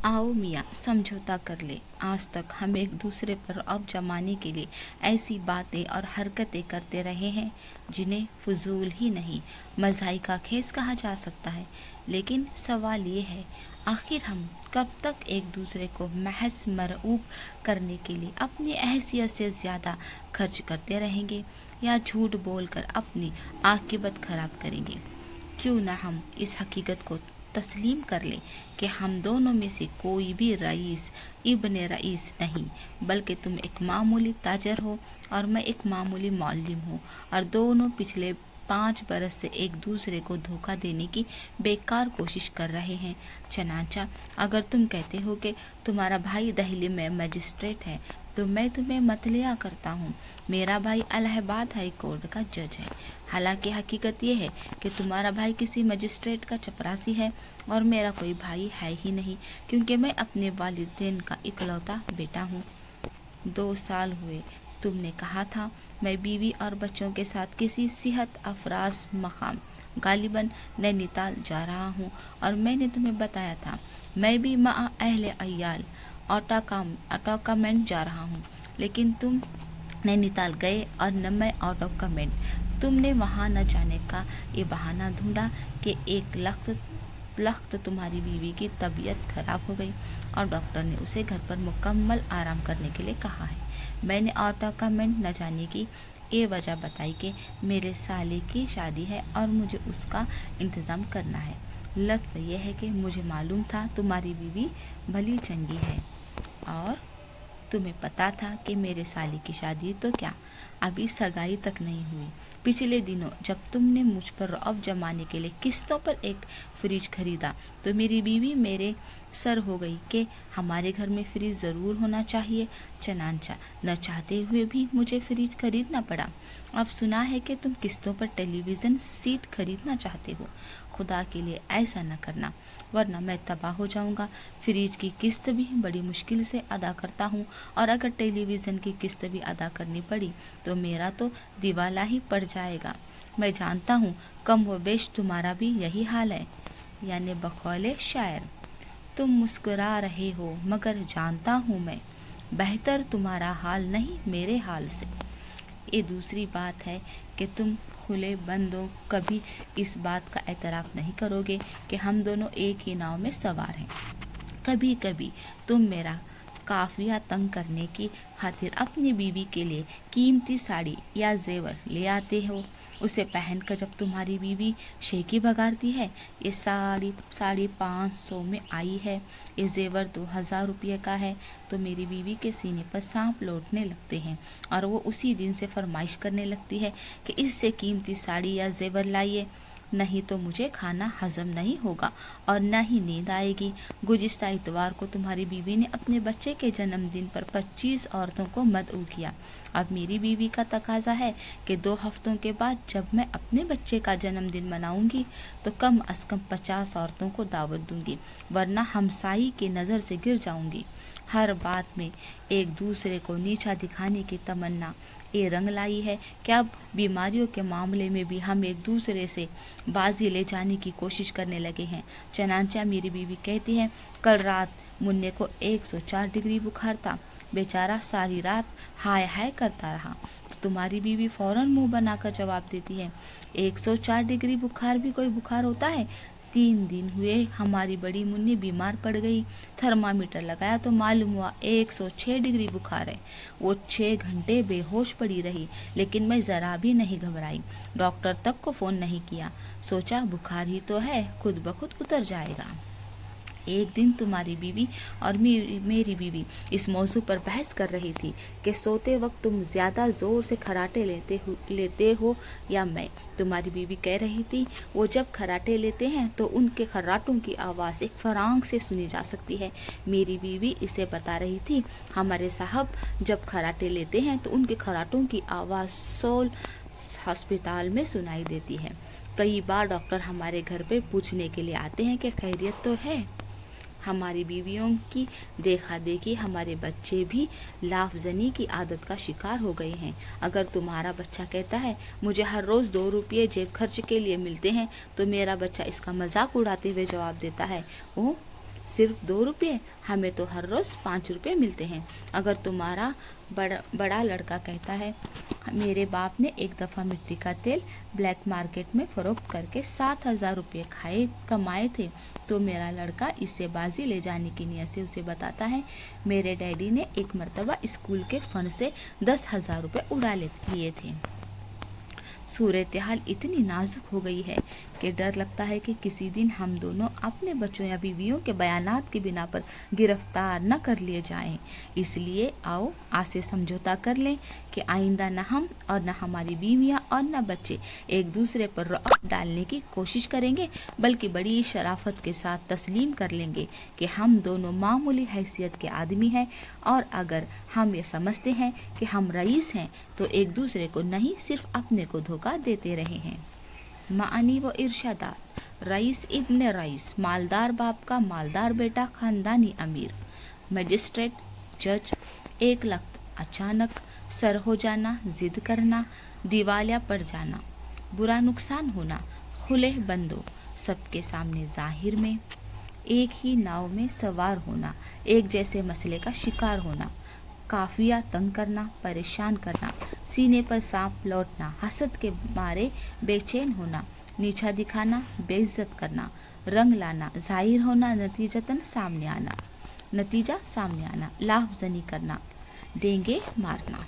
आओ मियाँ समझौता कर ले। आज तक हम एक दूसरे पर अब जमाने के लिए ऐसी बातें और हरकतें करते रहे हैं जिन्हें फजूल ही नहीं मज़ाही का खेस कहा जा सकता है। लेकिन सवाल ये है, आखिर हम कब तक एक दूसरे को महज मरऊब करने के लिए अपनी हैसियत से ज़्यादा खर्च करते रहेंगे या झूठ बोलकर अपनी आकीबत खराब करेंगे? क्यों ना हम इस हकीकत को तस्लीम कर लें कि हम दोनों में से कोई भी रईस इब्ने रईस नहीं, बल्कि तुम एक मामूली ताजर हो और मैं एक मामूली मौल्लिम हूँ, और दोनों पिछले 5 बरस से एक दूसरे को धोखा देने की बेकार कोशिश कर रहे हैं। चनाचा अगर तुम कहते हो कि तुम्हारा भाई दहली में मजिस्ट्रेट है, तो मैं तुम्हें मतलिया करता हूँ। मेरा भाई इलाहाबाद हाई कोर्ट का जज है। हालांकि हकीकत ये है कि तुम्हारा भाई किसी मजिस्ट्रेट का चपरासी है और मेरा कोई भाई है ही नहीं, क्योंकि मैं अपने वालिदैन का इकलौता बेटा हूँ। 2 साल हुए। तुमने कहा था मैं बीवी और बच्चों के साथ किसी सेहत अफराज मकाम गालिबन नैनीताल जा रहा हूँ, और मैंने तुम्हें बताया था मैं भी मा अहले अयाल ऑटोकामेंट जा रहा हूँ। लेकिन तुम नैनीताल गए और न मैं आउट ऑफ कमेंट। तुमने वहाँ न जाने का ये बहाना ढूंढा कि एक लख्त तुम्हारी बीवी की तबीयत खराब हो गई और डॉक्टर ने उसे घर पर मुकम्मल आराम करने के लिए कहा है। मैंने आउट ऑफ कमेंट न जाने की ये वजह बताई कि मेरे साले की शादी है और मुझे उसका इंतज़ाम करना है। लत्फ यह है कि मुझे मालूम था तुम्हारी बीवी भली चंगी है और तुम्हें पता था कि मेरे साले की शादी तो क्या, अभी सगाई तक नहीं हुई। पिछले दिनों जब तुमने मुझ पर रौब जमाने के लिए किस्तों पर एक फ्रिज खरीदा, तो मेरी बीवी मेरे सर हो गई कि हमारे घर में फ्रिज ज़रूर होना चाहिए। चनांचा न चाहते हुए भी मुझे फ्रिज खरीदना पड़ा। अब सुना है कि तुम किस्तों पर टेलीविज़न सीट खरीदना चाहते हो। खुदा के लिए ऐसा न करना, वरना मैं तबाह हो जाऊंगा। फ्रिज की किस्त भी बड़ी मुश्किल से अदा करता हूँ, और अगर टेलीविज़न की किस्त भी अदा करनी पड़ी तो मेरा तो दिवाला ही पड़ जाएगा। मैं जानता हूँ कम व बेश तुम्हारा भी यही हाल है। यानी बकौले शायर, तुम मुस्कुरा रहे हो, मगर जानता हूँ मैं बेहतर तुम्हारा हाल नहीं मेरे हाल से। ये दूसरी बात है कि तुम खुले बंदो कभी इस बात का एतराफ़ नहीं करोगे कि हम दोनों एक ही नाव में सवार हैं। कभी कभी तुम मेरा काफिया तंग करने की खातिर अपनी बीवी के लिए कीमती साड़ी या जेवर ले आते हो। उसे पहनकर जब तुम्हारी बीवी शेखी भगाती है, ये साड़ी 550 में आई है, ये जेवर 2000 रुपये का है, तो मेरी बीवी के सीने पर सांप लौटने लगते हैं और वो उसी दिन से फरमाइश करने लगती है कि इससे कीमती साड़ी या जेवर लाइए, नहीं तो मुझे खाना हजम नहीं होगा और न ही नींद आएगी। गुज़िश्ता इतवार को तुम्हारी बीवी ने अपने बच्चे के जन्मदिन पर 25 औरतों को मदऊ किया। अब मेरी बीवी का तकाजा है कि 2 हफ्तों के बाद जब मैं अपने बच्चे का जन्मदिन मनाऊंगी तो कम अज़ कम 50 औरतों को दावत दूंगी, वरना हमसाई की नज़र से गिर जाऊंगी। हर बात में एक दूसरे को नीचा दिखाने की तमन्ना ये रंग लाई है कि अब बीमारियों के मामले में भी हम एक दूसरे से बाजी ले जाने की कोशिश करने लगे हैं। चनांचा मेरी बीवी कहती है, कल रात मुन्ने को 104 डिग्री बुखार था, बेचारा सारी रात हाय हाय करता रहा। तो तुम्हारी बीवी फौरन मुंह बनाकर जवाब देती है, 104 डिग्री बुखार भी कोई बुखार होता है? 3 दिन हुए हमारी बड़ी मुन्नी बीमार पड़ गई, थर्मामीटर लगाया तो मालूम हुआ 106 डिग्री बुखार है। वो 6 घंटे बेहोश पड़ी रही, लेकिन मैं ज़रा भी नहीं घबराई। डॉक्टर तक को फ़ोन नहीं किया, सोचा बुखार ही तो है, खुद ब खुद उतर जाएगा। एक दिन तुम्हारी बीवी और मेरी बीवी इस मौजू पर बहस कर रही थी कि सोते वक्त तुम ज़्यादा ज़ोर से खराटे लेते हो या मैं। तुम्हारी बीवी कह रही थी वो जब खराटे लेते हैं तो उनके खर्राटों की आवाज़ एक फरांग से सुनी जा सकती है। मेरी बीवी इसे बता रही थी, हमारे साहब जब खराटे लेते हैं तो उनके खराटों की आवाज़ सोल हस्पताल में सुनाई देती है। कई बार डॉक्टर हमारे घर पे पूछने के लिए आते हैं कि खैरियत तो है। हमारी बीवियों की देखा देखी हमारे बच्चे भी लाफजनी की आदत का शिकार हो गए हैं। अगर तुम्हारा बच्चा कहता है मुझे हर रोज़ 2 रुपये जेब खर्च के लिए मिलते हैं, तो मेरा बच्चा इसका मजाक उड़ाते हुए जवाब देता है, ओह صرف 2 روپے؟ ہمیں تو ہر روز 5 روپے ملتے ہیں۔ اگر تمہارا بڑا لڑکا کہتا ہے میرے باپ نے ایک دفعہ مٹی کا تیل بلیک مارکیٹ میں فروخت کر کے 7,000 روپے کمائے تھے، تو میرا لڑکا اس سے بازی لے جانے کی نیت سے اسے بتاتا ہے میرے ڈیڈی نے ایک مرتبہ اسکول کے فنڈ سے 10,000 روپے اڑا لیے تھے۔ صورتحال اتنی نازک ہو گئی ہے کہ ڈر لگتا ہے کہ کسی دن ہم دونوں اپنے بچوں یا بیویوں کے بیانات کی بنا پر گرفتار نہ کر لیے جائیں۔ اس لیے آؤ آج سے سمجھوتا کر لیں کہ آئندہ نہ ہم اور نہ ہماری بیویاں اور نہ بچے ایک دوسرے پر رعب ڈالنے کی کوشش کریں گے، بلکہ بڑی شرافت کے ساتھ تسلیم کر لیں گے کہ ہم دونوں معمولی حیثیت کے آدمی ہیں، اور اگر ہم یہ سمجھتے ہیں کہ ہم رئیس ہیں تو ایک دوسرے کو نہیں صرف اپنے کو دھوکہ دیتے رہے ہیں۔ معانی و ارشادات: رئیس ابن رئیس، مالدار باپ کا مالدار بیٹا، خاندانی امیر۔ مجسٹریٹ، جج۔ ایک لخت، اچانک سر ہو جانا، ضد کرنا، دیوالیہ پڑ جانا، برا نقصان ہونا، کھلے بندوں سب کے سامنے ظاہر میں ایک ہی ناؤ میں سوار ہونا، ایک جیسے مسئلے کا شکار ہونا، قافیہ تنگ کرنا، پریشان کرنا، سینے پر سانپ لوٹنا، حسد کے مارے بے چین ہونا، نیچا دکھانا، بے عزت کرنا، رنگ لانا، ظاہر ہونا، نتیجہ سامنے آنا، لاف زنی کرنا، ڈینگے مارنا۔